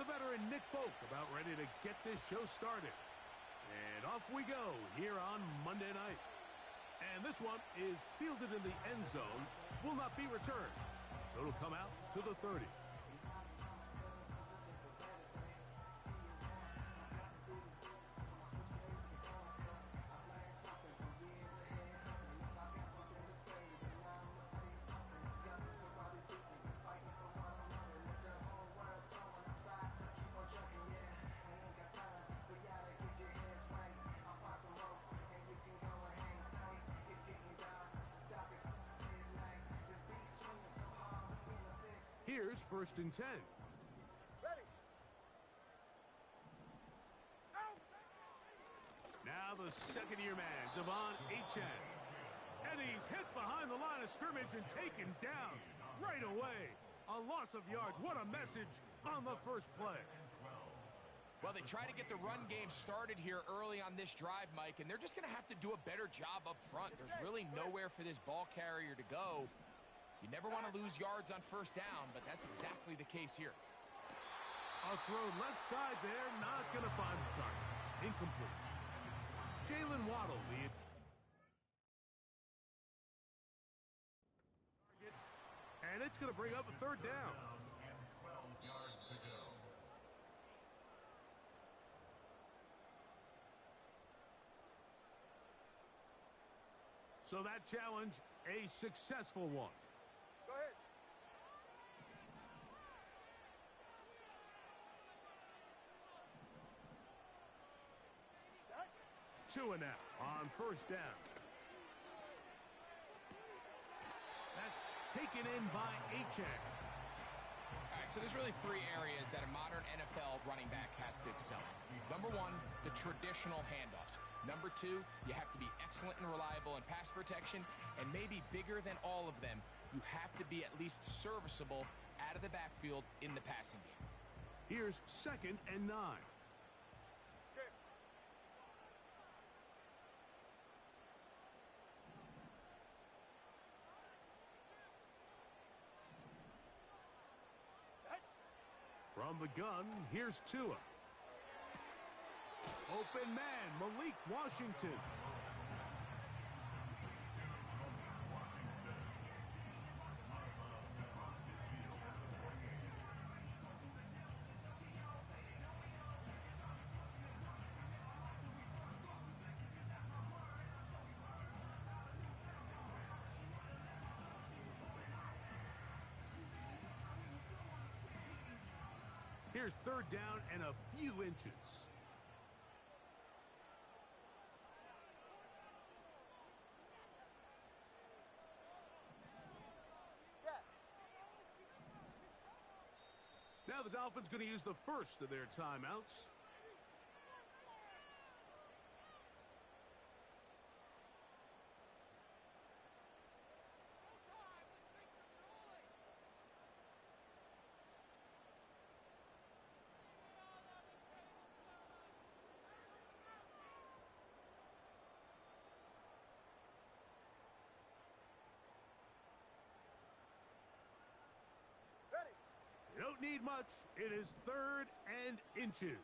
the veteran Nick Folk about ready to get this show started. And off we go here on Monday night. And this one is fielded in the end zone, will not be returned. So it'll come out to the 30. Here's 1st and 10. Ready. Now the second-year man, Devon Achane. And he's hit behind the line of scrimmage and taken down right away. A loss of yards. What a message on the first play. Well, they try to get the run game started here early on this drive, Mike, and they're just going to have to do a better job up front. There's really nowhere for this ball carrier to go. You never want to lose yards on 1st down, but that's exactly the case here. A throw left side there, not going to find the target. Incomplete. Jalen Waddle, the target, and it's going to bring up a 3rd down. And 12 yards to go. So that challenge, a successful one. Go ahead. Tua now on 1st down. That's taken in by Achane. All right, so there's really 3 areas that a modern NFL running back has to excel in. Number 1, the traditional handoffs. Number 2, you have to be excellent and reliable in pass protection. And maybe bigger than all of them, you have to be at least serviceable out of the backfield in the passing game. Here's 2nd and 9. Okay. From the gun, here's Tua. Open man, Malik Washington. Here's 3rd down and a few inches. Now the Dolphins going to use the first of their timeouts. You don't need much. It is 3rd and inches.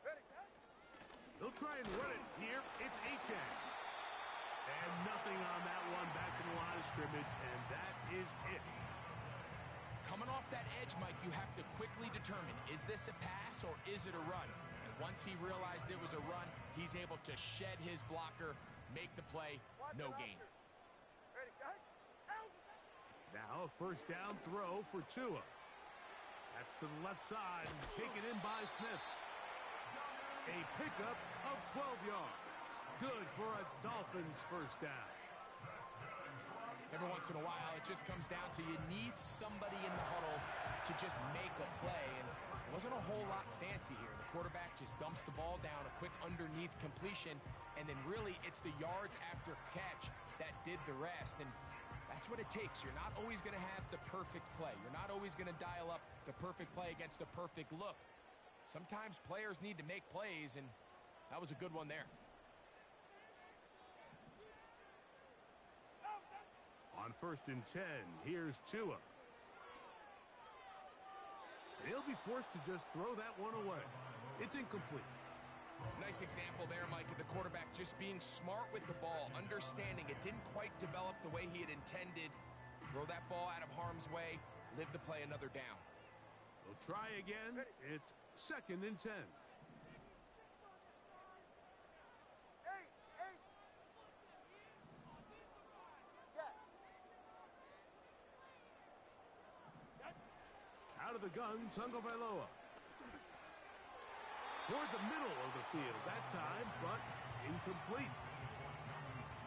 Ready. They'll try and run it here. It's Achane. And nothing on that one. Back to the line of scrimmage, and that is it. Coming off that edge, Mike, you have to quickly determine, is this a pass or is it a run? And once he realized it was a run, he's able to shed his blocker, make the play, no gain. Ready, set, out. Now a 1st down throw for Tua. That's to the left side and taken in by Smith. A pickup of 12 yards. Good for a Dolphins 1st down. Every once in a while, it just comes down to you need somebody in the huddle to just make a play, and it wasn't a whole lot fancy here. The quarterback just dumps the ball down, a quick underneath completion, and then really it's the yards after catch that did the rest, and that's what it takes. You're not always going to have the perfect play. You're not always going to dial up the perfect play against the perfect look. Sometimes players need to make plays, and that was a good one there. On 1st and 10, here's Tua. He'll be forced to just throw that one away. It's incomplete. Nice example there, Mike, of the quarterback just being smart with the ball, understanding it didn't quite develop the way he had intended. Throw that ball out of harm's way, live to play another down. We'll try again. It's 2nd and 10. Out of the gun, Tagovailoa. Toward the middle of the field that time, but incomplete.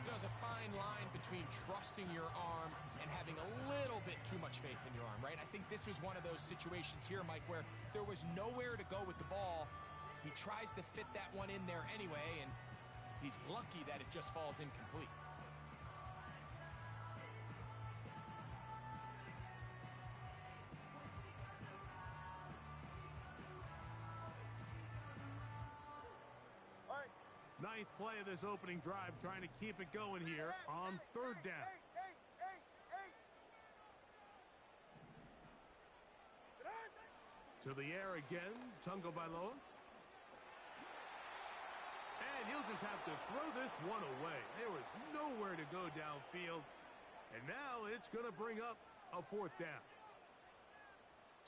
There's a fine line between trusting your arm and having a little bit too much faith in your arm, right? I think this was one of those situations here, Mike, where there was nowhere to go with the ball. He tries to fit that one in there anyway, and he's lucky that it just falls incomplete. Ninth play of this opening drive, trying to keep it going here on 3rd down. To the air again, Tagovailoa. And he'll just have to throw this one away. There was nowhere to go downfield. And now it's going to bring up a 4th down.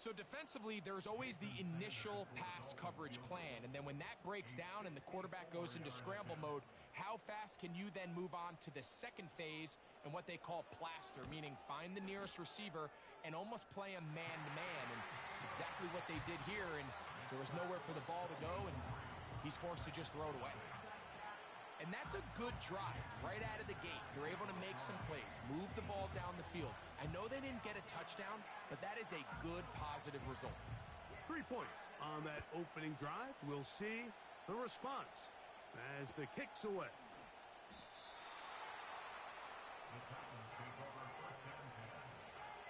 So defensively, there's always the initial pass coverage plan, and then when that breaks down and the quarterback goes into scramble mode, how fast can you then move on to the second phase and what they call plaster, meaning find the nearest receiver and almost play him man-to-man, and it's exactly what they did here, and there was nowhere for the ball to go, and he's forced to just throw it away. And that's a good drive right out of the gate. You're able to make some plays, move the ball down the field. I know they didn't get a touchdown, but that is a good, positive result. 3 points on that opening drive. We'll see the response as the kick's away. The Titans take over 1st and 10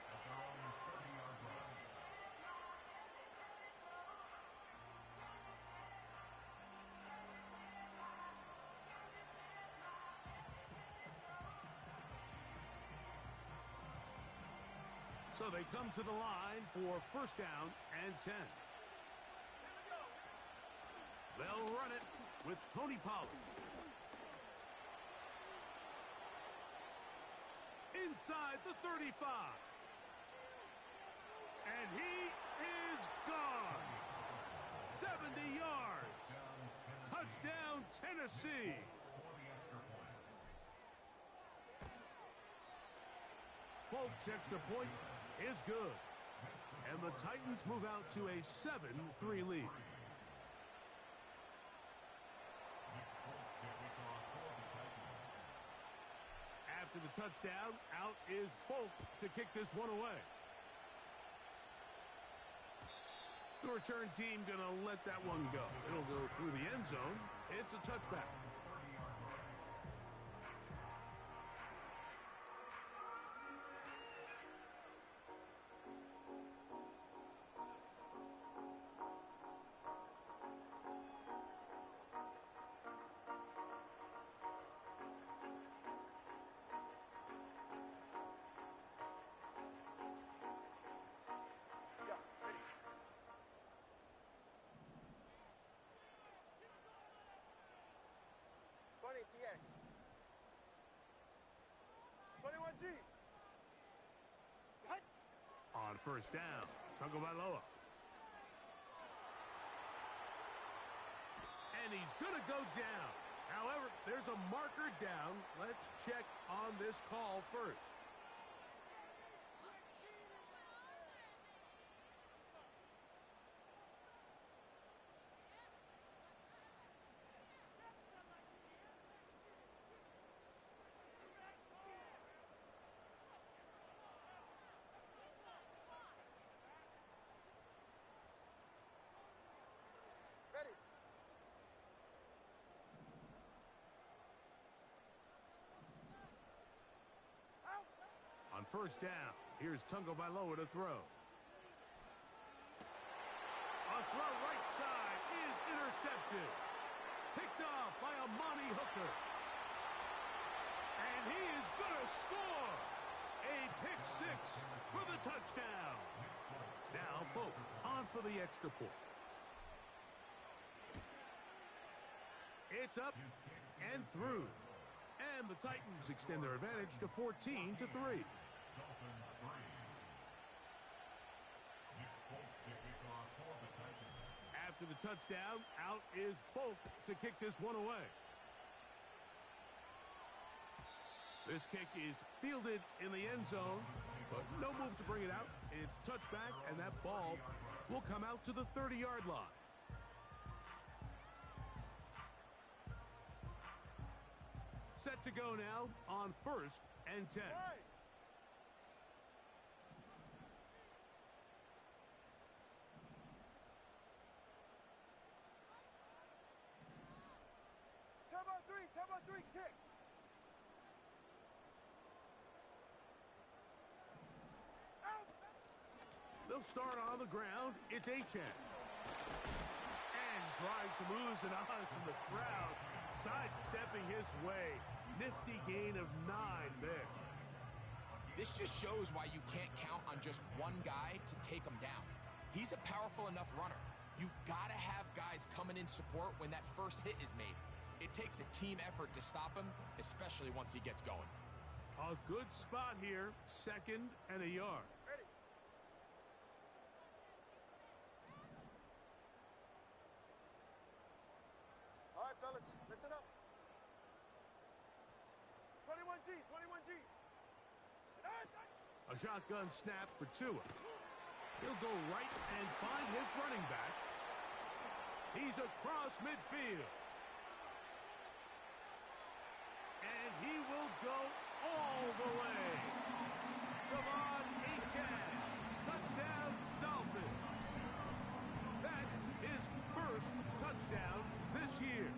at their own 30-yard line. So they come to the line for 1st down and 10. They'll run it with Tony Pollard. Inside the 35. And he is gone. 70 yards. Touchdown, Tennessee. Folks' extra point is good. And the Titans move out to a 7-3 lead. After the touchdown, out is Folk to kick this one away. The return team going to let that one go. It'll go through the end zone. It's a touchback. TX. 21G. On 1st down, Tagovailoa. And he's going to go down. However, there's a marker down. Let's check on this call first. Ready. Out. On 1st down, here's Tagovailoa to throw. A throw right side. Intercepted. Picked off by Amani Hooker. And he is going to score. A pick six for the touchdown. Now, Folk on for the extra point. It's up and through. And the Titans extend their advantage to 14-3. Dolphins 3. Nick Folk to kick off for the Titans. After the touchdown, out is Folk to kick this one away. This kick is fielded in the end zone, but no move to bring it out. It's touchback, and that ball will come out to the 30-yard line. Set to go now on 1st and 10. Right. Turbo three, kick. Out. They'll start on the ground. It's Achane. And trying some oohs and ahs from the crowd. Sidestepping his way. Nifty gain of 9 there. This just shows why you can't count on just one guy to take him down. He's a powerful enough runner. You gotta have guys coming in support when that first hit is made. It takes a team effort to stop him, especially once he gets going. A good spot here. 2nd and a yard. Ready. All right, fellas, listen up. 21G, 21G. A shotgun snap for Tua. He'll go right and find his running back. He's across midfield. And he will go all the way. Come on, Achane. Touchdown, Dolphins. That is first touchdown this year.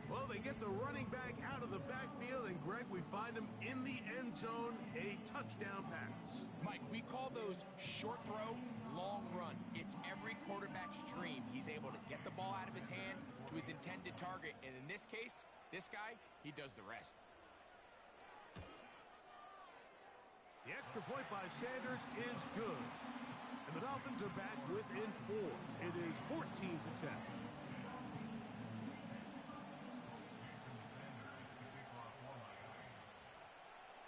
Well, they get the running back out of the backfield, and Greg, we find him in the end zone, a touchdown pass. Mike, we call those short throw, long run. It's every quarterback's dream. He's able to get the ball out of his hand to his intended target, and in this case, this guy, he does the rest. The extra point by Sanders is good. And the Dolphins are back within 4. It is 14-10.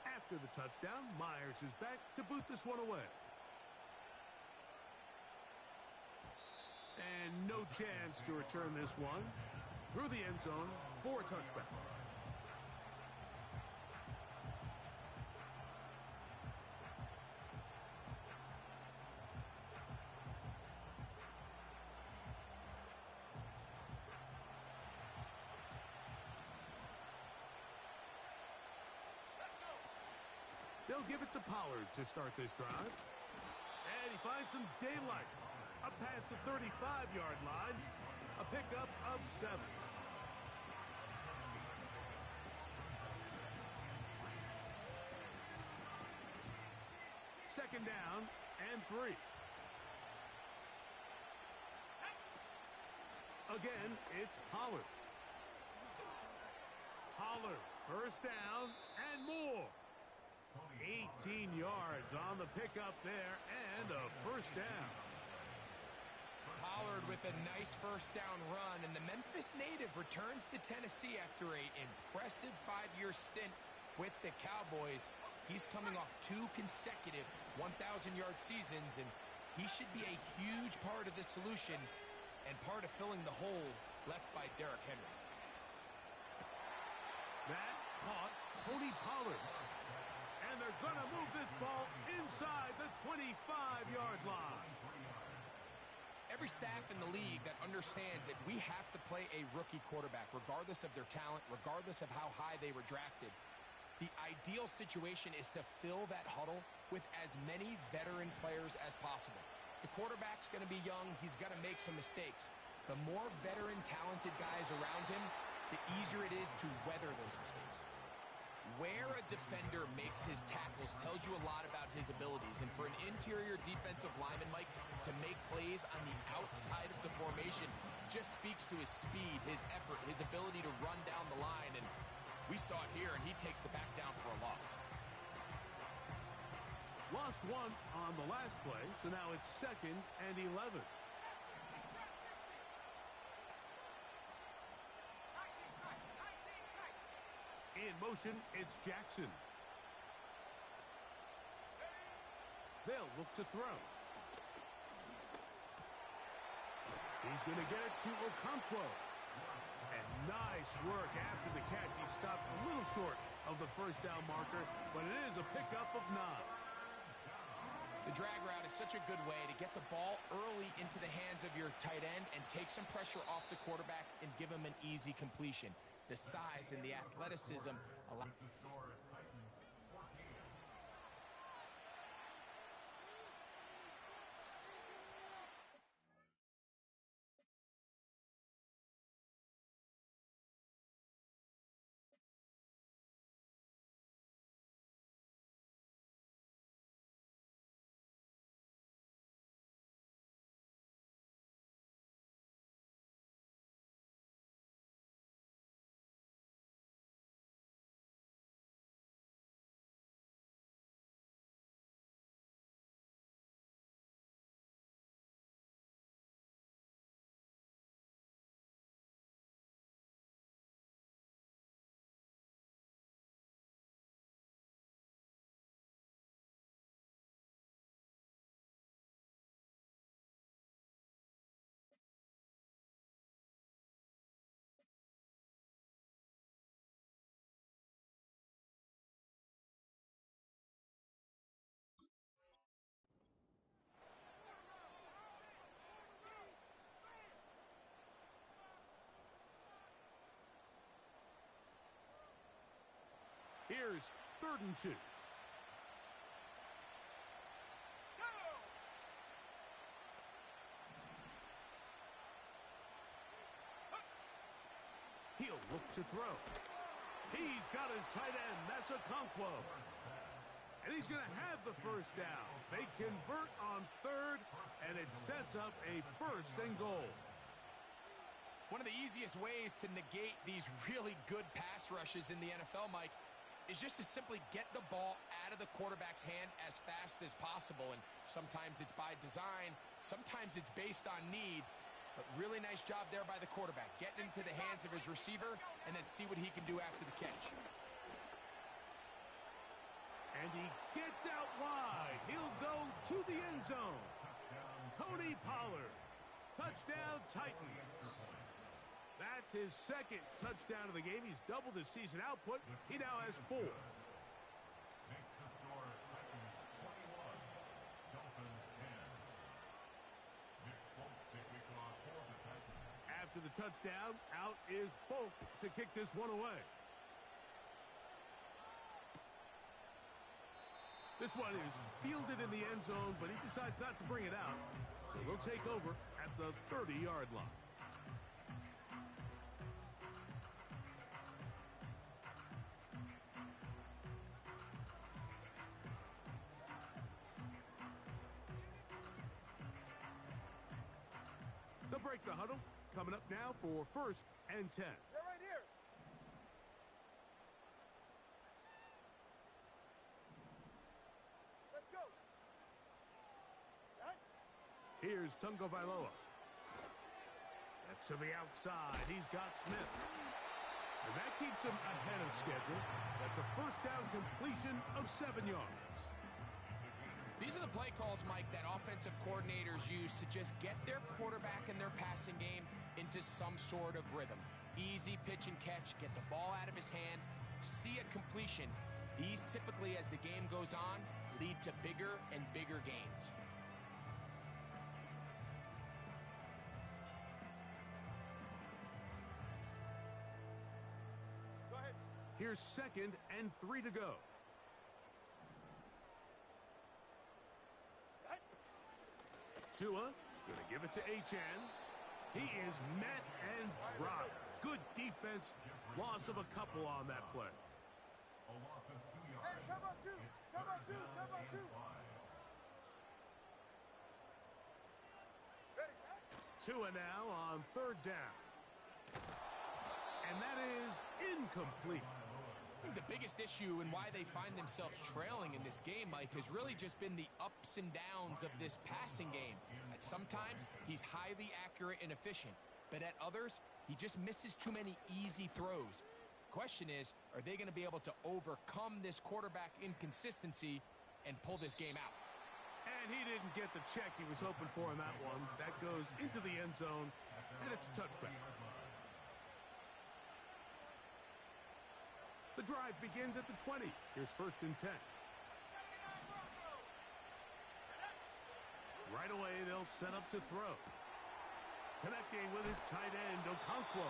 After the touchdown, Myers is back to boot this one away. And no chance to return this one through the end zone for a touchback. They'll give it to Pollard to start this drive. And he finds some daylight. Up past the 35-yard line. A pickup of 7. Second down and 3. Again, it's Pollard. Pollard, first down and more. 18 yards on the pickup there and a first down. Pollard with a nice first down run, and the Memphis native returns to Tennessee after an impressive 5-year stint with the Cowboys. He's coming off 2 consecutive 1,000-yard seasons, and he should be a huge part of the solution and part of filling the hole left by Derrick Henry. That caught Tony Pollard. And they're going to move this ball inside the 25-yard line. Every staff in the league that understands if we have to play a rookie quarterback, regardless of their talent, regardless of how high they were drafted, the ideal situation is to fill that huddle with as many veteran players as possible. The quarterback's going to be young. He's going to make some mistakes. The more veteran, talented guys around him, the easier it is to weather those mistakes. Where a defender makes his tackles tells you a lot about his abilities. And for an interior defensive lineman, Mike, to make plays on the outside of the formation just speaks to his speed, his effort, his ability to run down the line. And we saw it here, and he takes the back down for a loss. Lost one on the last play, so now it's 2nd and 11. In motion, it's Jackson. They'll look to throw. He's going to get it to Okonkwo. And nice work after the catch. He stopped a little short of the first down marker, but it is a pickup of 9. The drag route is such a good way to get the ball early into the hands of your tight end and take some pressure off the quarterback and give him an easy completion. The size and the athleticism allow. With the score, Titans 14. Here's 3rd and 2. He'll look to throw. He's got his tight end. That's Okonkwo. And he's going to have the first down. They convert on 3rd, and it sets up a 1st and goal. One of the easiest ways to negate these really good pass rushes in the NFL, Mike, is just to simply get the ball out of the quarterback's hand as fast as possible. And sometimes it's by design, sometimes it's based on need. But really nice job there by the quarterback, getting into the hands of his receiver and then see what he can do after the catch. And he gets out wide. He'll go to the end zone. Tony Pollard. Touchdown, Titans. That's his 2nd touchdown of the game. He's doubled his season output. He now has 4. Makes the score Titans 21, Dolphins 10. Nick Folk the kickoff for the Titans. After the touchdown, out is Folk to kick this one away. This one is fielded in the end zone, but he decides not to bring it out. So they'll take over at the 30-yard line. They'll break the huddle. Coming up now for 1st and 10. They're right here. Let's go. Set. Here's Tungo Vailoa. That's to the outside. He's got Smith. And that keeps him ahead of schedule. That's a 1st down completion of 7 yards. These are the play calls, Mike, that offensive coordinators use to just get their quarterback and their passing game into some sort of rhythm. Easy pitch and catch, get the ball out of his hand, see a completion. These typically, as the game goes on, lead to bigger and bigger gains. Go ahead. Here's 2nd and 3 to go. Tua, going to give it to Achane. He is met and dropped. Good defense. Loss of a couple on that play. A loss of 2 Hey, yards. timeout two. It's Timeout third two. down Timeout and two. 5. Ready, Zach? Tua now on third down. And that is incomplete. I think the biggest issue and why they find themselves trailing in this game, Mike, has really just been the ups and downs of this passing game. At sometimes, he's highly accurate and efficient, but at others, he just misses too many easy throws. Question is, are they going to be able to overcome this quarterback inconsistency and pull this game out? And he didn't get the check he was hoping for in that one. That goes into the end zone, and it's a touchback. The drive begins at the 20. Here's first and 10. Right away, they'll set up to throw. Connecting with his tight end, Okonkwo.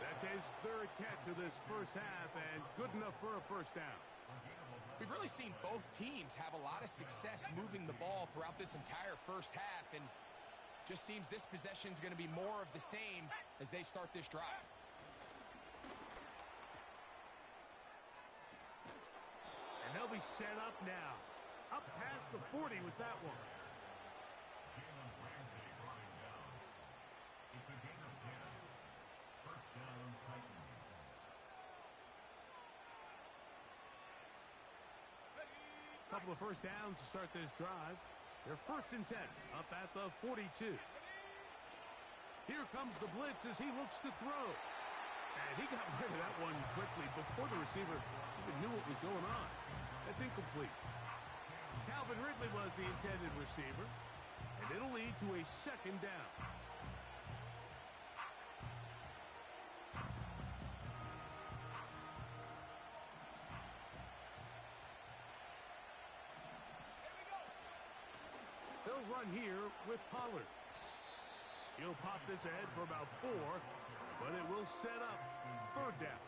That's his third catch of this first half, and good enough for a first down. We've really seen both teams have a lot of success moving the ball throughout this entire first half, and just seems this possession is going to be more of the same as they start this drive. And they'll be set up now. Up past the 40 with that one. Jalen Ramsey brought him down. It's a gain of 10. First down, Titans. Couple of first downs to start this drive. They're first and 10, up at the 42. Here comes the blitz as he looks to throw. And he got rid of that one quickly before the receiver even knew what was going on. That's incomplete. Calvin Ridley was the intended receiver, and it'll lead to a second down. They'll run here with Pollard. He'll pop this ahead for about 4, but it will set up third down.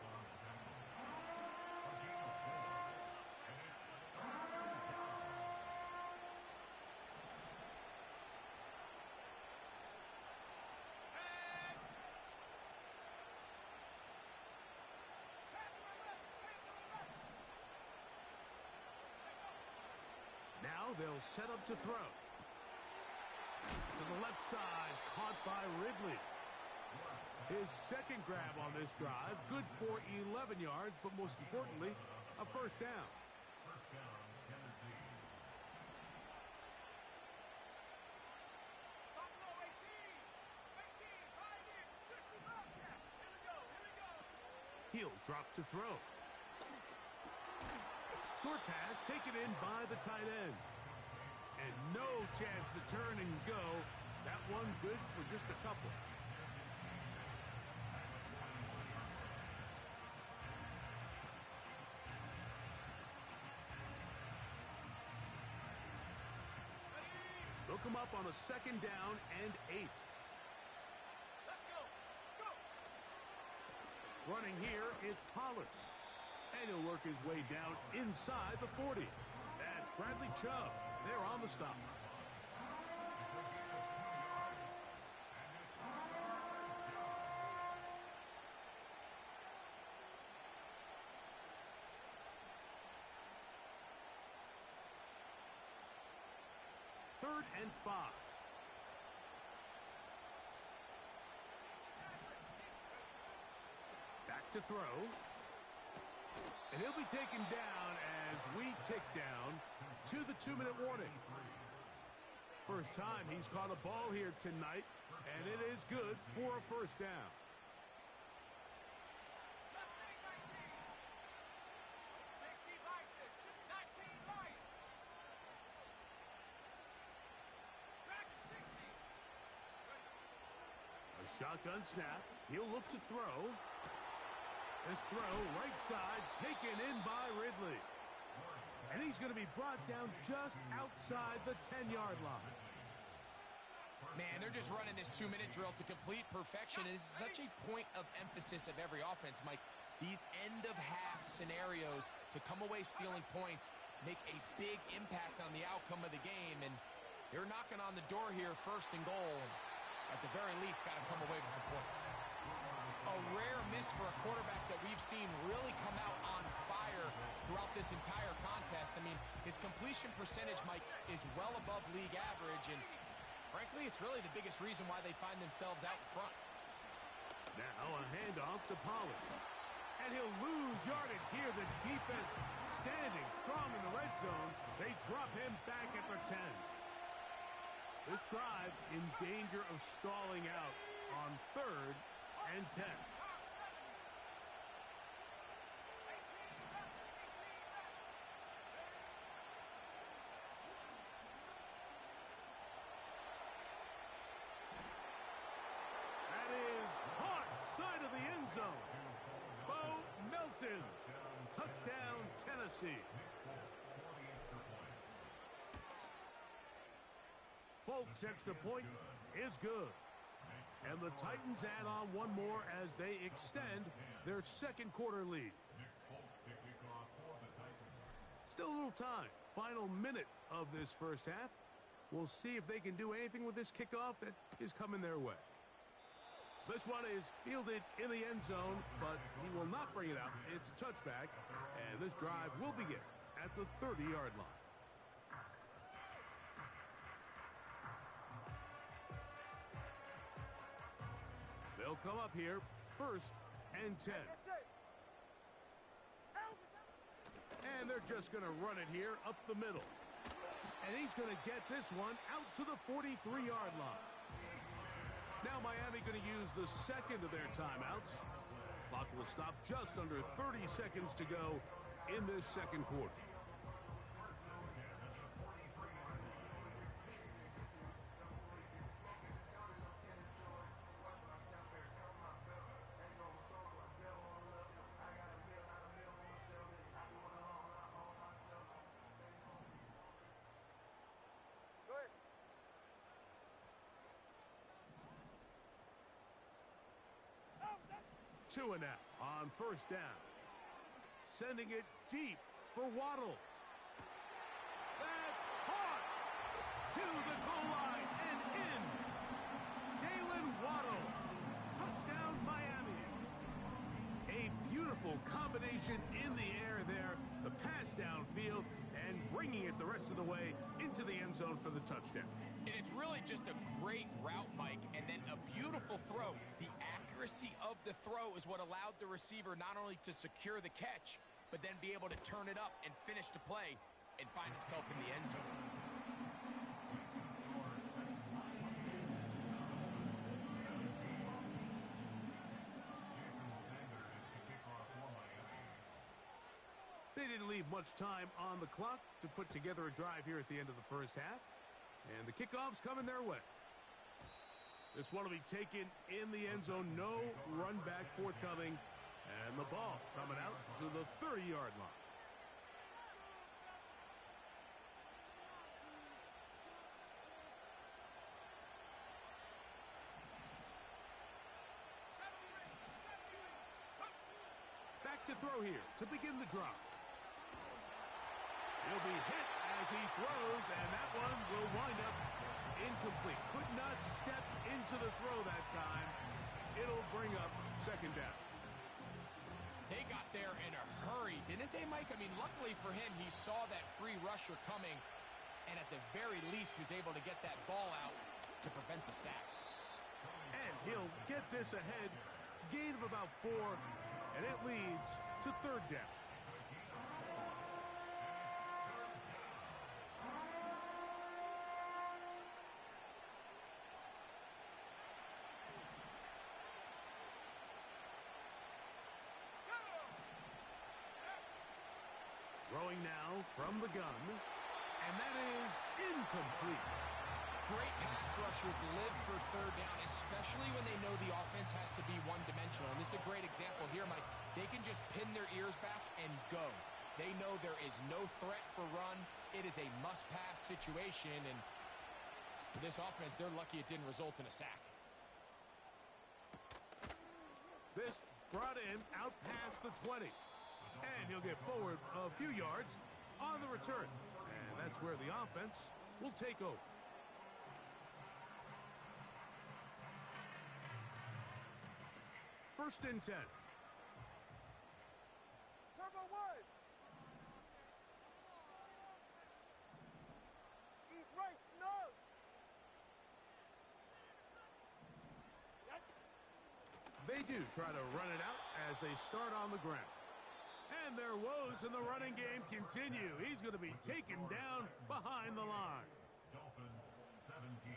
Now they'll set up to throw. To the left side, caught by Ridley. His second grab on this drive, good for 11 yards, but most importantly, a first down. First down, Tennessee. He'll drop to throw. Short pass taken in by the tight end. And no chance to turn and go. That one good for just a couple. They'll come up on a second down and 8. Let's go. Go. Running here, it's Pollard. And he'll work his way down inside the 40. That's Bradley Chubb. They're on the stop. Third and 5. Back to throw. And he'll be taken down as we tick down to the 2-minute warning. First time he's caught a ball here tonight, and it is good for a first down. A shotgun snap. He'll look to throw. This throw, right side, taken in by Ridley. And he's going to be brought down just outside the 10-yard line. Man, they're just running this 2-minute drill to complete perfection. It is such a point of emphasis of every offense, Mike. These end-of-half scenarios to come away stealing points make a big impact on the outcome of the game. And they're knocking on the door here, first and goal. At the very least, got to come away with some points. A rare miss for a quarterback that we've seen really come out on fire. throughout this entire contest. I mean, his completion percentage, Mike, is well above league average, and frankly, it's really the biggest reason why they find themselves out in front. Now a handoff to Pollard. And he'll lose yardage here. The defense standing strong in the red zone. They drop him back at the 10. This drive in danger of stalling out on 3rd and 10. That is caught side of the end zone. Bo Melton. Touchdown, Tennessee. Folks' extra point is good. And the Titans add on one more as they extend their second quarter lead. Still a little time. Final minute of this first half. We'll see if they can do anything with this kickoff that is coming their way. This one is fielded in the end zone, but he will not bring it out. It's a touchback, and this drive will begin at the 30-yard line. They'll come up here, 1st and 10. And they're just going to run it here up the middle. And he's going to get this one out to the 43-yard line. Now Miami going to use the second of their timeouts. Clock will stop just under 30 seconds to go in this second quarter. Two and out on 1st down. Sending it deep for Waddle. That's caught to the goal line and in. Jalen Waddle. Touchdown, Miami. A beautiful combination in the air there. The pass downfield and bringing it the rest of the way into the end zone for the touchdown. And it's really just a great route, Mike, and then a beautiful throw. The accuracy of the throw is what allowed the receiver not only to secure the catch, but then be able to turn it up and finish the play and find himself in the end zone. They didn't leave much time on the clock to put together a drive here at the end of the first half. And the kickoff's coming their way. This one will be taken in the end zone. No run back forthcoming. And the ball coming out to the 30-yard line. Back to throw here to begin the drive. He'll be hit as he throws, and that one will wind up incomplete. Could not step into the throw that time. It'll bring up 2nd down. They got there in a hurry, didn't they, Mike? I mean, luckily for him, he saw that free rusher coming, and at the very least was able to get that ball out to prevent the sack. And he'll get this ahead. Gain of about 4, and it leads to 3rd down. Throwing now from the gun, and that is incomplete. Great pass rushers live for 3rd down, especially when they know the offense has to be one-dimensional. And this is a great example here, Mike. They can just pin their ears back and go. They know there is no threat for run. It is a must-pass situation, and for this offense, they're lucky it didn't result in a sack. This brought in out past the 20. And he'll get forward a few yards on the return. And that's where the offense will take over. First and 10. Turbo 1. They do try to run it out as they start on the ground. And their woes in the running game continue. He's going to be taken down behind the line. Dolphins 17.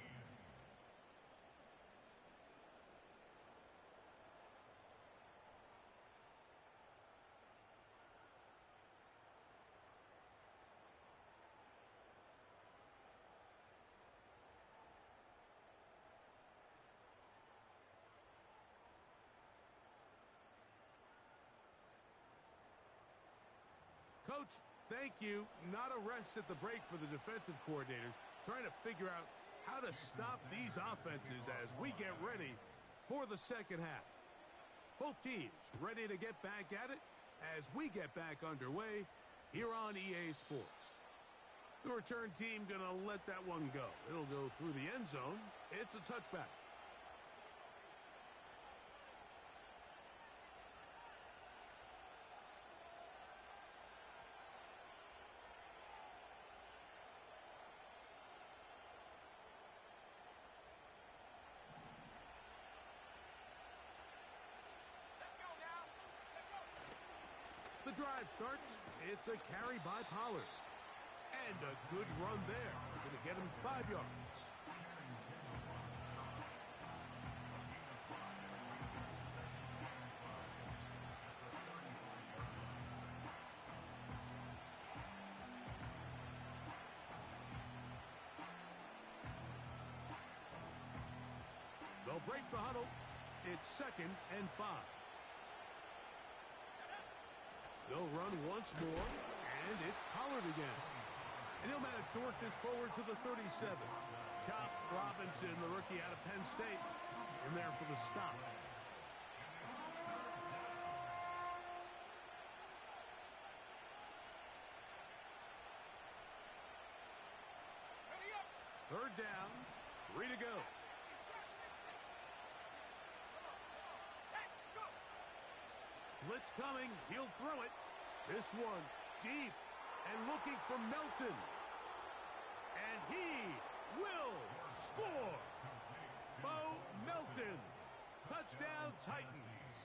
Coach, thank you. Not a rest at the break for the defensive coordinators, trying to figure out how to stop these offenses as we get ready for the second half. Both teams ready to get back at it as we get back underway here on EA Sports. The return team going to let that one go. It'll go through the end zone. It's a touchback. The drive starts. It's a carry by Pollard. And a good run there. Going to get him 5 yards. They'll break the huddle. It's 2nd and 5. They'll run once more, and it's Pollard again. And he'll manage to work this forward to the 37. Chop Robinson, the rookie out of Penn State, in there for the stop. Third down, 3 to go. Blitz coming. He'll throw it. This one deep and looking for Melton. And he will score. Bo Melton. Touchdown Titans.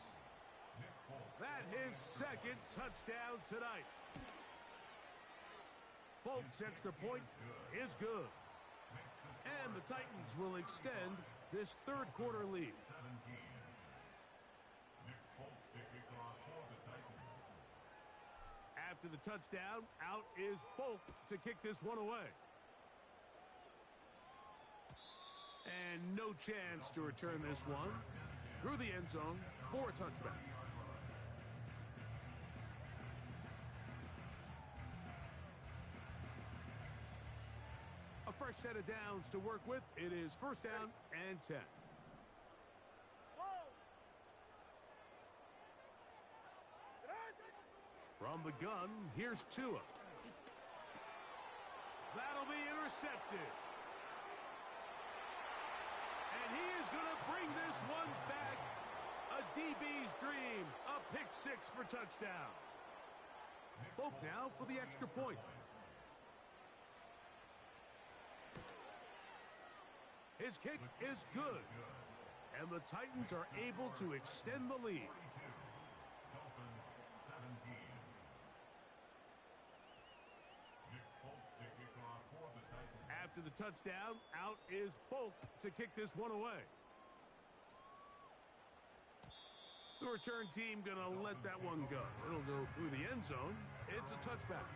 That his 2nd touchdown tonight. Folks' extra point is good. And the Titans will extend this third quarter lead. After the touchdown, out is Folk to kick this one away. And no chance to return this one through the end zone for a touchback. A fresh set of downs to work with. It is 1st down and 10. From the gun, here's Tua. That'll be intercepted. And he is going to bring this one back. A DB's dream. A pick 6 for touchdown. Folk now for the extra point. His kick is good. And the Titans are able to extend the lead. After the touchdown, out is Folk to kick this one away. The return team going to let that one go. It'll go through the end zone. It's a touchback.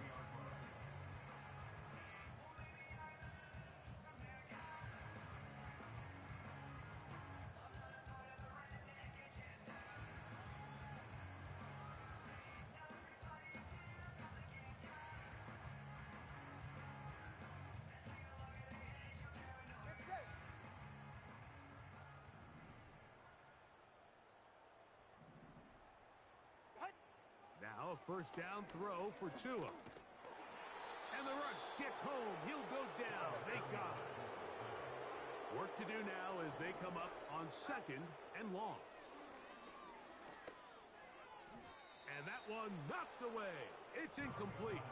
Now a 1st down throw for Tua. And the rush gets home. He'll go down. They got him. Work to do now as they come up on 2nd and long. And that one knocked away. It's incomplete.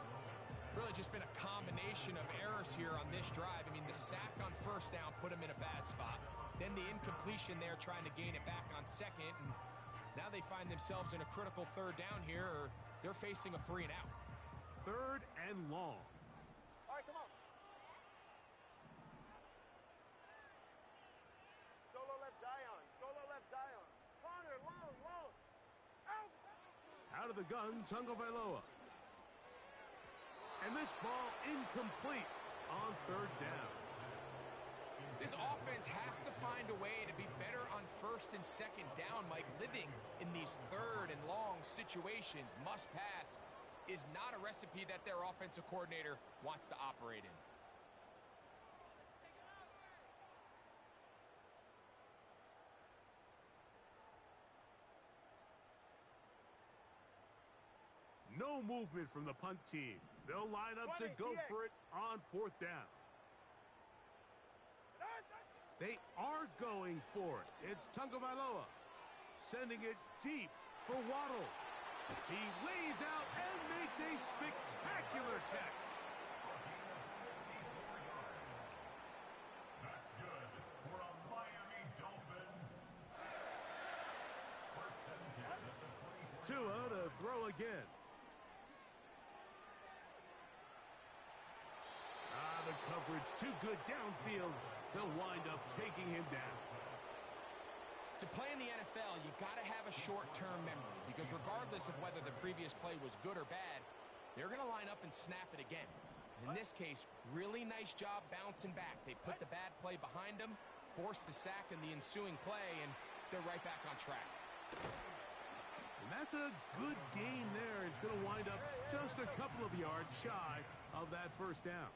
Really just been a combination of errors here on this drive. I mean, the sack on 1st down put him in a bad spot. Then the incompletion there trying to gain it back on 2nd. And Now they find themselves in a critical third down here, or they're facing a 3 and out. 3rd and long. All right, come on. Solo left Zion. Solo left Zion. Corner, long, long. Out. Out of the gun, Tagovailoa. And this ball incomplete on 3rd down. This offense has to find a way to be better on 1st and 2nd down, Mike. Living in these 3rd and long situations, must pass, is not a recipe that their offensive coordinator wants to operate in. No movement from the punt team. They'll line up to go for it on 4th down. They are going for it. It's Tagovailoa sending it deep for Waddle. He lays out and makes a spectacular catch. That's good for a Miami Dolphin. 1st and 10 at the 24. Tua to throw again. The coverage too good downfield. They'll wind up taking him down. To play in the NFL, you got to have a short-term memory, because regardless of whether the previous play was good or bad, they're going to line up and snap it again. In this case, really nice job bouncing back. They put the bad play behind them, forced the sack in the ensuing play, and they're right back on track. And that's a good gain there. It's going to wind up just a couple of yards shy of that 1st down.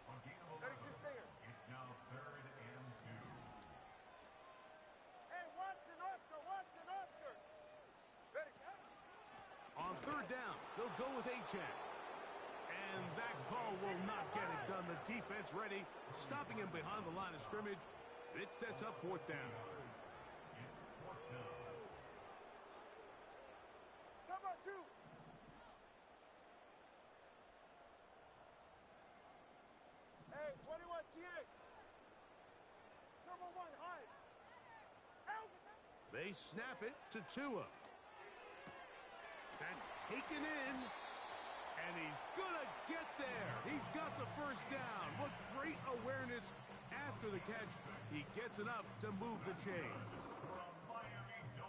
32 stinger. It's now 3rd and 2. Hey, Watson, Oscar. Ready, set. On 3rd down, they'll go with Achane. And that call will not get it done. The defense ready, stopping him behind the line of scrimmage. It sets up 4th down. It's 4th down. Come on, 2. Hey, 21 TX. Turbo 1, high. Out. They snap it to Tua. That's taken in. And he's going to get there. He's got the 1st down. What great awareness after the catch. He gets enough to move the chains.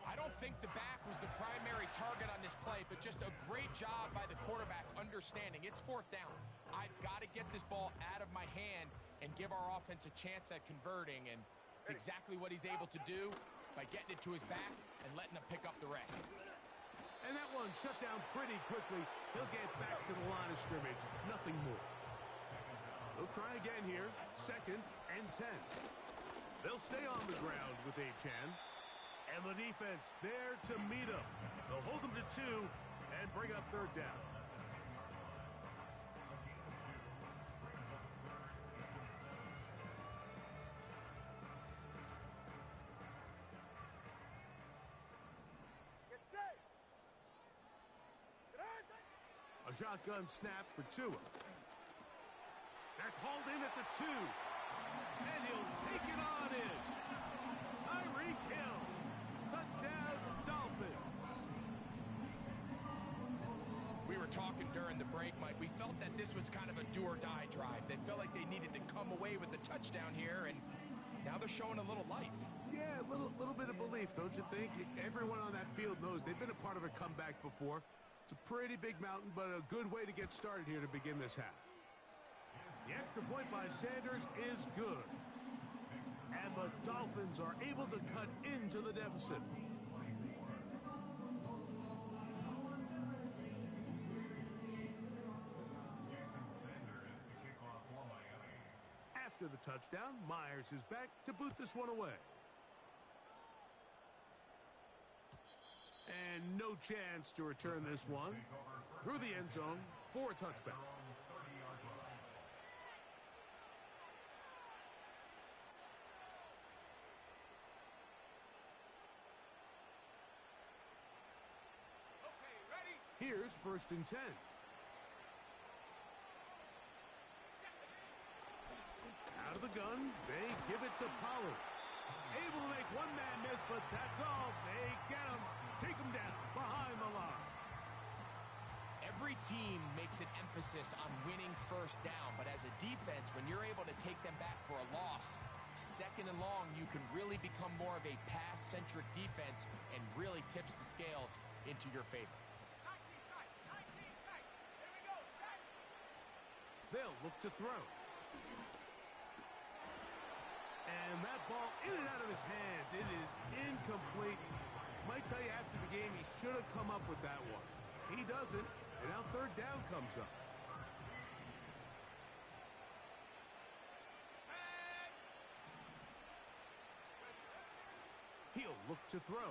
I don't think the back was the primary target on this play, but just a great job by the quarterback understanding it's 4th down. I've got to get this ball out of my hand and give our offense a chance at converting, and it's exactly what he's able to do by getting it to his back and letting him pick up the rest. And that one shut down pretty quickly. He'll get back to the line of scrimmage. Nothing more. They'll try again here. 2nd and 10. They'll stay on the ground with Achane. And the defense there to meet him. They'll hold him to 2 and bring up 3rd down. Get set. A shotgun snap for Tua. That's hauled in at the 2. And he'll take it on in. Tyreek Hill. Touchdown, Dolphins. We were talking during the break, Mike. We felt that this was kind of a do-or-die drive. They felt like they needed to come away with the touchdown here, and now they're showing a little life. Yeah, a little bit of belief, don't you think? Everyone on that field knows they've been a part of a comeback before. It's a pretty big mountain, but a good way to get started here to begin this half. The extra point by Sanders is good. And the Dolphins are able to cut into the deficit. After the touchdown, Myers is back to boot this one away. And no chance to return this one through the end zone for a touchback. Here's 1st and 10. Out of the gun, they give it to Pollard. Able to make one man miss, but that's all. They get him. Take him down behind the line. Every team makes an emphasis on winning first down, but as a defense, when you're able to take them back for a loss, second and long, you can really become more of a pass-centric defense and really tips the scales into your favor. 19 tight. 19 tight. Here we go. Set. They'll look to throw. And that ball in and out of his hands. It is incomplete. Might tell you after the game he should have come up with that one. He doesn't, and now third down comes up. He'll look to throw.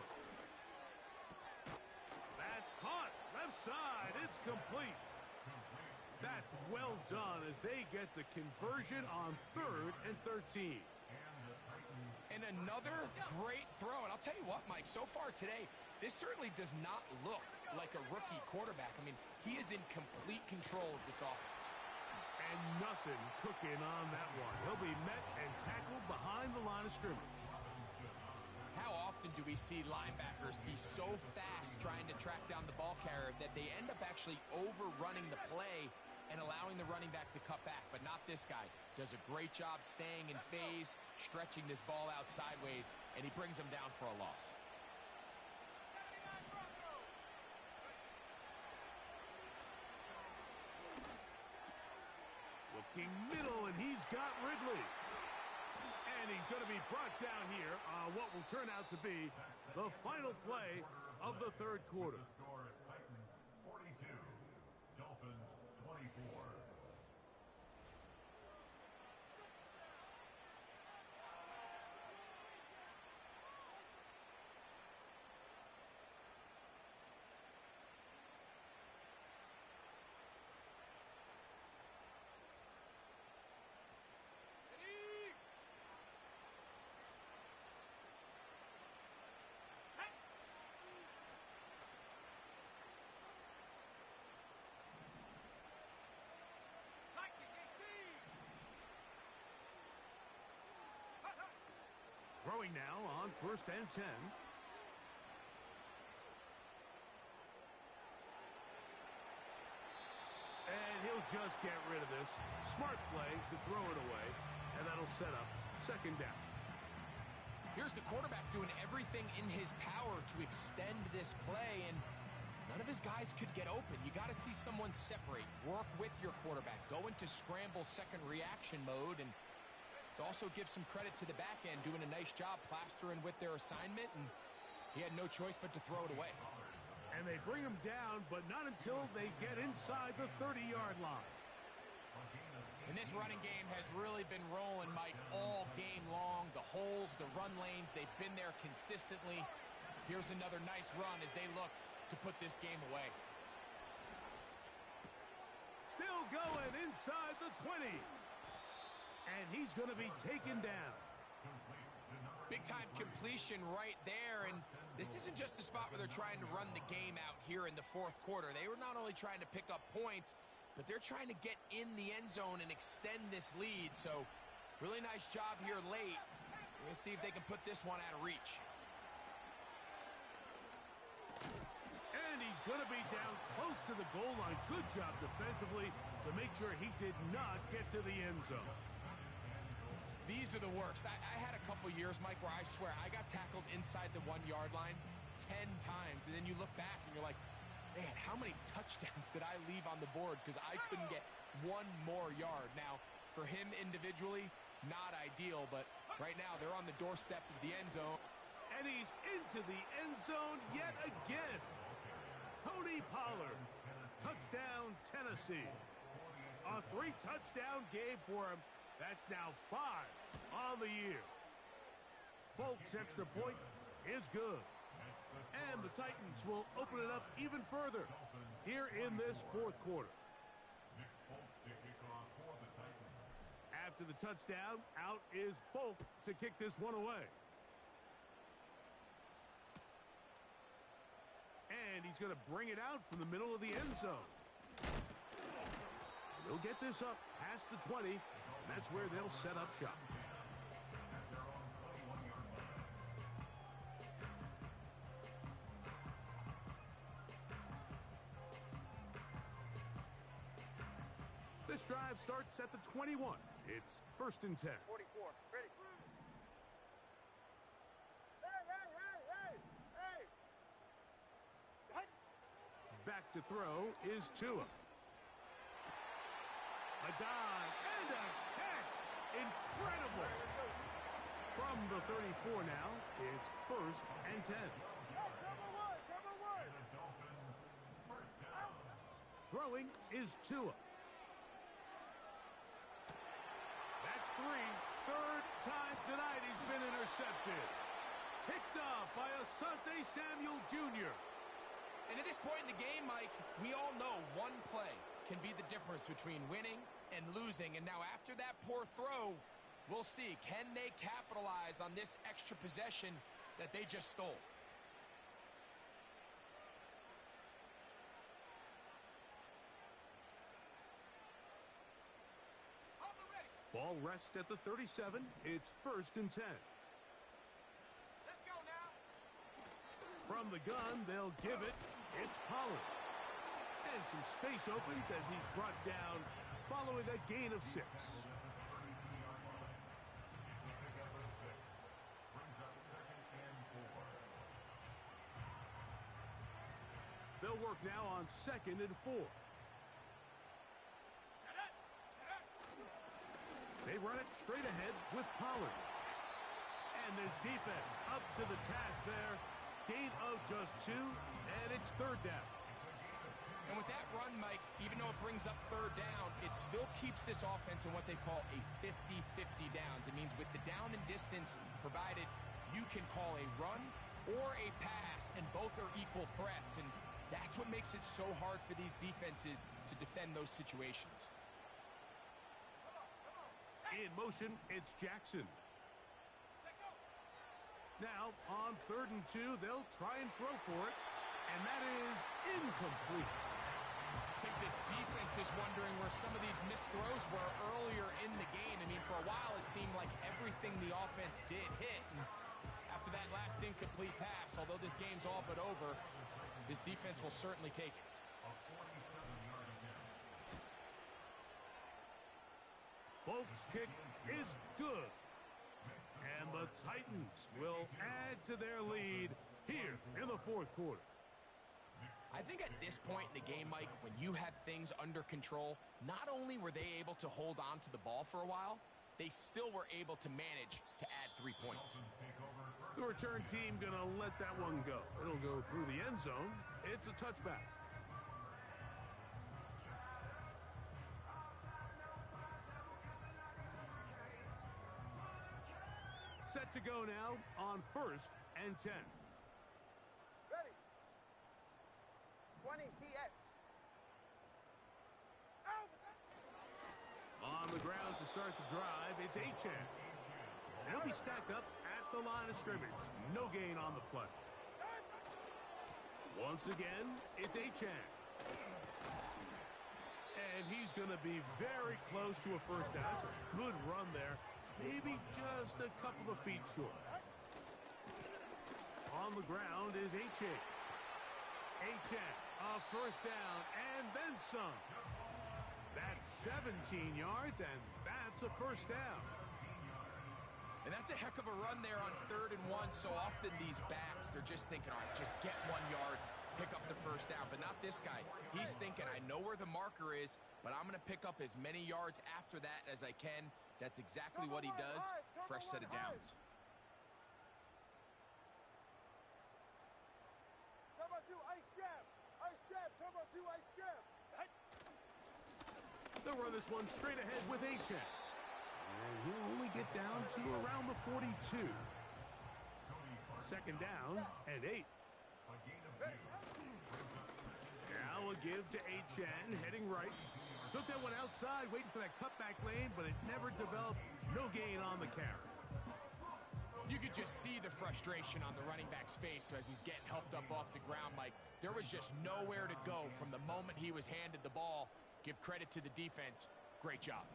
That's caught. Left side. It's complete. That's well done as they get the conversion on 3rd and 13. And another great throw. And I'll tell you what, Mike, so far today, this certainly does not look like a rookie quarterback. I mean, he is in complete control of this offense. And nothing cooking on that one. He'll be met and tackled behind the line of scrimmage. How often do we see linebackers be so fast trying to track down the ball carrier that they end up actually overrunning the play and allowing the running back to cut back? But not this guy. Does a great job staying in phase, stretching this ball out sideways, and he brings him down for a loss. Looking middle, and he's got Ridley. And he's going to be brought down here on what will turn out to be the final play of the third quarter. The score at Titans 42, Dolphins 24. Throwing now on 1st and 10. And he'll just get rid of this. Smart play to throw it away, and that'll set up 2nd down. Here's the quarterback doing everything in his power to extend this play, and none of his guys could get open. You got to see someone separate, work with your quarterback, go into scramble second reaction mode, and also give some credit to the back end, doing a nice job plastering with their assignment, and he had no choice but to throw it away. And they bring him down, but not until they get inside the 30-yard line. And this running game has really been rolling, Mike, all game long. The holes, the run lanes, they've been there consistently. Here's another nice run as they look to put this game away. Still going inside the 20. And he's going to be taken down. Big-time completion right there, and this isn't just a spot where they're trying to run the game out here in the 4th quarter. They were not only trying to pick up points, but they're trying to get in the end zone and extend this lead. So, really nice job here late. We're going to see if they can put this one out of reach. And he's going to be down close to the goal line. Good job defensively to make sure he did not get to the end zone. These are the worst. I had a couple years, Mike, where I swear I got tackled inside the 1-yard line 10 times. And then you look back and you're like, man, how many touchdowns did I leave on the board because I couldn't get one more yard? Now, for him individually, not ideal, but right now they're on the doorstep of the end zone. And he's into the end zone yet again. Tony Pollard, touchdown Tennessee. A 3-touchdown game for him. That's now 5 on the year. Folk's extra point is good. And the Titans will open it up even further here in this 4th quarter. After the touchdown, out is Folk to kick this one away. And he's going to bring it out from the middle of the end zone. He'll get this up past the 20. That's where they'll set up shop. starts at the 21. It's 1st and 10. 44. Ready. Hey! Back to throw is Tua. A dive and a catch. Incredible. From the 34 now, it's 1st and 10. Number one. And the Dolphins first down. Throwing is Tua. That's 3. Third time tonight he's been intercepted. Picked off by Asante Samuel Jr. And at this point in the game, Mike, we all know one play can be the difference between winning and losing. And now after that poor throw, we'll see. Can they capitalize on this extra possession that they just stole? Ball rests at the 37. It's 1st and 10. Let's go now. From the gun, they'll give it. It's Pollard. And some space opens as he's brought down following a gain of 6. It's a pickup of 6. Brings up 2nd and 4. They'll work now on 2nd and 4. They run it straight ahead with Pollard. And this defense up to the task there. Gain of just 2, and it's 3rd down. And with that run, Mike, even though it brings up 3rd down, it still keeps this offense in what they call a 50-50 downs. It means with the down and distance provided, you can call a run or a pass, and both are equal threats. And that's what makes it so hard for these defenses to defend those situations. In motion, it's Jackson. Now, on 3rd and 2, they'll try and throw for it, and that is incomplete. I think this defense is wondering where some of these missed throws were earlier in the game. I mean, for a while, it seemed like everything the offense did hit. And after that last incomplete pass, although this game's all but over, this defense will certainly take it. A 47-yard attempt. Folks' kick is good. And the Titans will add to their lead here in the 4th quarter. I think at this point in the game, Mike, when you have things under control, not only were they able to hold on to the ball for a while, they still were able to manage to add 3 points. The return team gonna let that one go. It'll go through the end zone. It's a touchback. Set to go now on 1st and 10. Ready. 20 TX. On the ground to start the drive, it's Achan. And he'll be stacked up at the line of scrimmage. No gain on the play. Once again, it's Achan. And he's going to be very close to a first down. It's a good run there. Maybe just a couple of feet short. On the ground is Achan. Achan, a first down, and then some. That's 17 yards, and that's a first down. And that's a heck of a run there on 3rd and 1. So often these backs, they're just thinking, all right, just get 1 yard, pick up the first down. But not this guy. He's thinking, I know where the marker is, but I'm going to pick up as many yards after that as I can. That's exactly what he does. Fresh set of downs. Turbo 2, ice jab. Ice jab, turbo 2, ice jab. They'll run this one straight ahead with Achan. And he'll only get down to around the 42. 2nd down and 8. Now a give to Achan, heading right. Took that one outside, waiting for that cutback lane, but it never developed. No gain on the carry. You could just see the frustration on the running back's face as he's getting helped up off the ground, Mike. There was just nowhere to go from the moment he was handed the ball. Give credit to the defense. Great job.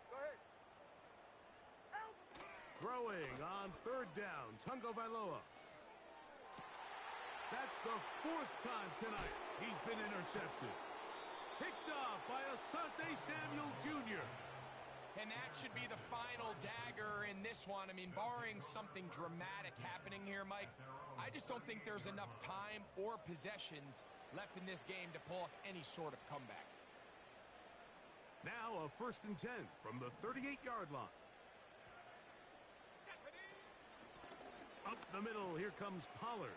Go ahead. Throwing on 3rd down, Tungo Vailoa. That's the 4th time tonight he's been intercepted. Picked off by Asante Samuel Jr. And that should be the final dagger in this one. I mean, barring something dramatic happening here, Mike, I just don't think there's enough time or possessions left in this game to pull off any sort of comeback. Now a 1st and 10 from the 38-yard line. Up the middle, here comes Pollard.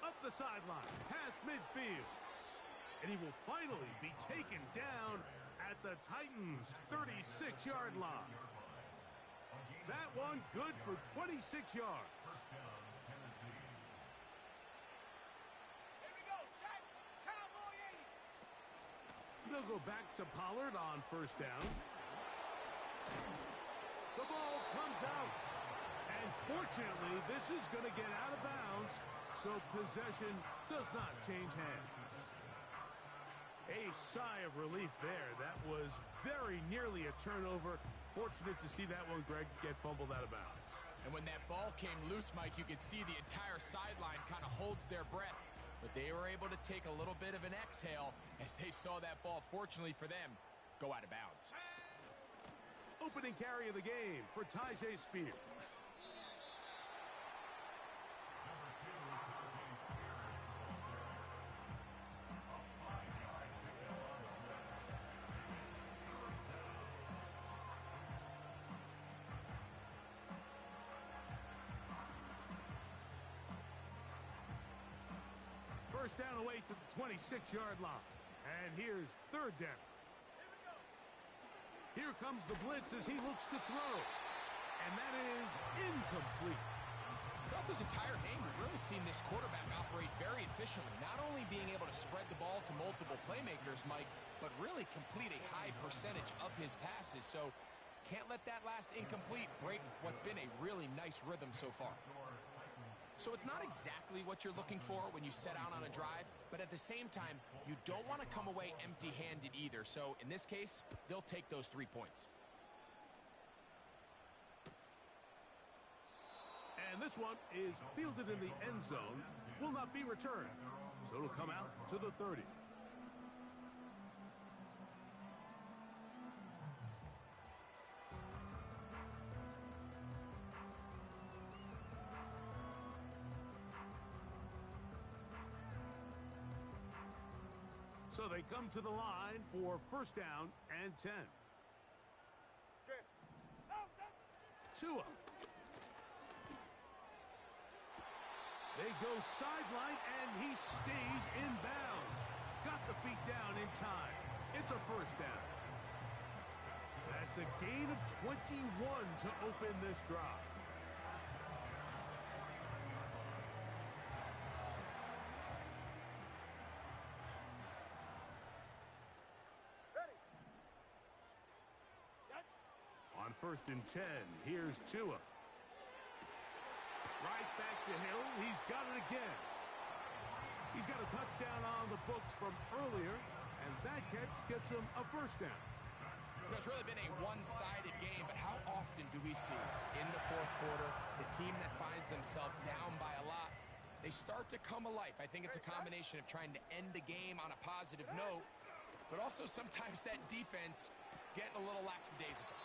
Up the sideline, past midfield. And he will finally be taken down at the Titans' 36-yard line. That one good for 26 yards. Here we go, set, cowboy 80. They'll go back to Pollard on 1st down. The ball comes out. And fortunately, this is going to get out of bounds, so possession does not change hands. A sigh of relief there. That was very nearly a turnover. Fortunate to see that one, Greg, get fumbled out of bounds. And when that ball came loose, Mike, you could see the entire sideline kind of holds their breath. But they were able to take a little bit of an exhale as they saw that ball, fortunately for them, go out of bounds. Opening carry of the game for Tyjae Spears. First down away to the 26-yard line. And here's 3rd down. Here comes the blitz as he looks to throw. And that is incomplete. Throughout this entire game, we've really seen this quarterback operate very efficiently, not only being able to spread the ball to multiple playmakers, Mike, but really complete a high percentage of his passes. So can't let that last incomplete break what's been a really nice rhythm so far. So it's not exactly what you're looking for when you set out on a drive, but at the same time, you don't want to come away empty-handed either. So in this case, they'll take those 3 points. And this one is fielded in the end zone, will not be returned. So it'll come out to the 30. So they come to the line for 1st down and 10. Tua. They go sideline, and he stays in bounds. Got the feet down in time. It's a 1st down. That's a gain of 21 to open this drive. On 1st and 10, here's Tua. Right back to Hill. He's got it again. He's got a touchdown on the books from earlier, and that catch gets him a 1st down. It's really been a one-sided game, but how often do we see in the 4th quarter the team that finds themselves down by a lot, they start to come alive? I think it's a combination of trying to end the game on a positive note, but also sometimes that defense getting a little lackadaisical.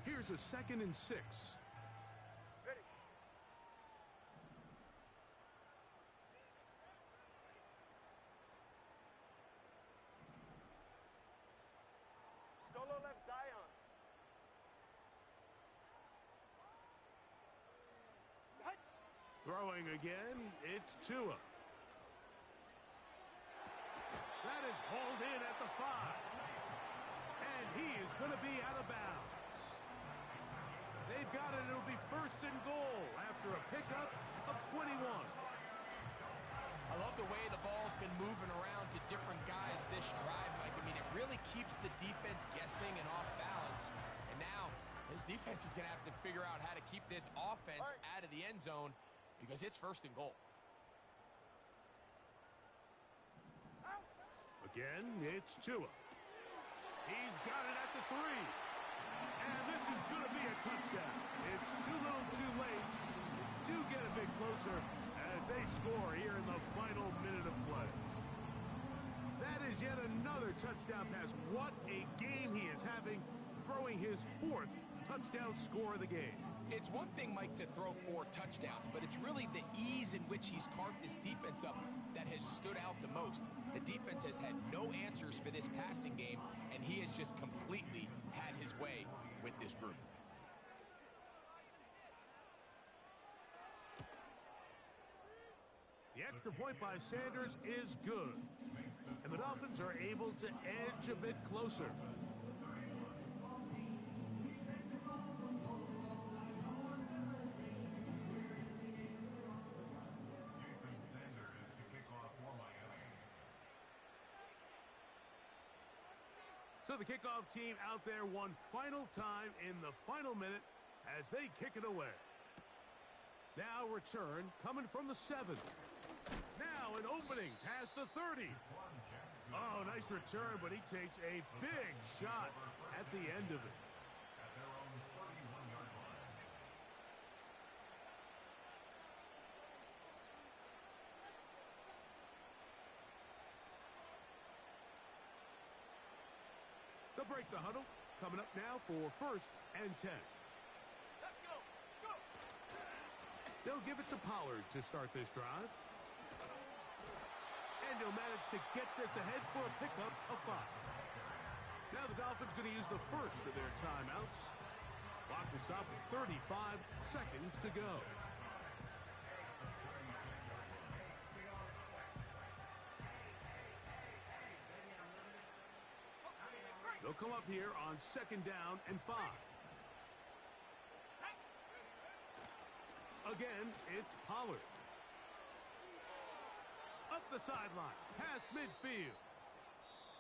Here's a 2nd and 6. Ready. Solo left Zion. Throwing again, it's Tua. That is hauled in at the 5. And he is going to be out of bounds. They've got it. It'll be 1st and goal after a pickup of 21. I love the way the ball's been moving around to different guys this drive, Mike. I mean, it really keeps the defense guessing and off balance. And now, this defense is going to have to figure out how to keep this offense out of the end zone because it's 1st and goal. Again, it's Tua. He's got it at the 3. And this is going to be a touchdown. It's too little too late. Do get a bit closer as they score here in the final minute of play. That is yet another touchdown pass. What a game he is having, throwing his 4th touchdown score of the game. It's one thing, Mike, to throw 4 touchdowns, but it's really the ease in which he's carved this defense up that has stood out the most. The defense has had no answers for this passing game, and he has just completely had his way with this group. The extra point by Sanders is good, and the Dolphins are able to edge a bit closer. So the kickoff team out there one final time in the final minute as they kick it away. Now return coming from the 7. Now an opening past the 30. Oh, nice return, but he takes a big shot at the end of it. At their own 31-yard line. They'll break the huddle. Coming up now for 1st and 10. Let's go. Go. They'll give it to Pollard to start this drive. And he'll manage to get this ahead for a pickup of 5. Now the Dolphins going to use the first of their timeouts. Clock will stop with 35 seconds to go. They'll come up here on 2nd down and 5. Again, it's Pollard. Up the sideline, past midfield.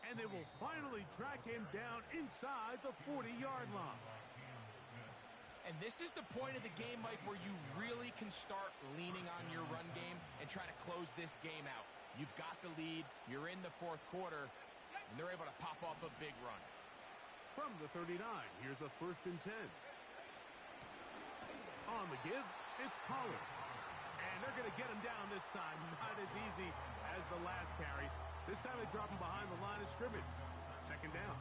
And they will finally track him down inside the 40-yard line. And this is the point of the game, Mike, where you really can start leaning on your run game and try to close this game out. You've got the lead, you're in the 4th quarter, and they're able to pop off a big run. From the 39, here's a 1st and 10. On the give, it's Pollard. And they're going to get him down this time. Not as easy as the last carry. This time they drop him behind the line of scrimmage. 2nd down.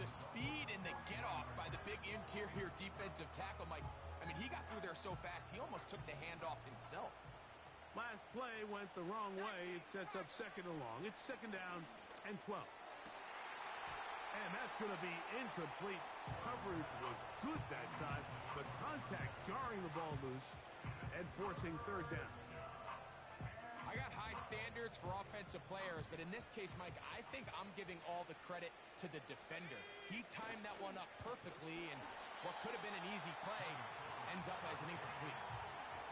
The speed and the get-off by the big interior defensive tackle, Mike. I mean, he got through there so fast, he almost took the handoff himself. Last play went the wrong way. It sets up 2nd and long. It's 2nd down and 12. And that's going to be incomplete. Coverage was good that time, but contact jarring the ball loose and forcing 3rd down. I got high standards for offensive players, but in this case, Mike, I think I'm giving all the credit to the defender. He timed that one up perfectly, and what could have been an easy play ends up as an incomplete.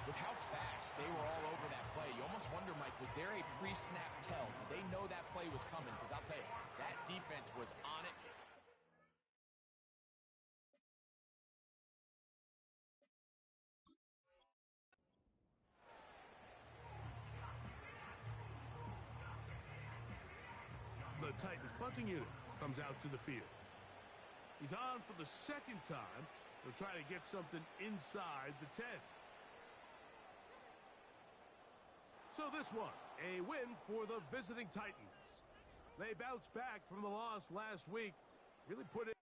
With how fast they were all over that play, you almost wonder, Mike, was there a pre-snap tell? Did they know that play was coming? Because I'll tell you, that defense was on it. The Titans punting unit comes out to the field. He's on for the 2nd time. They'll try to get something inside the 10. So this one, a win for the visiting Titans. They bounced back from the loss last week. Really put it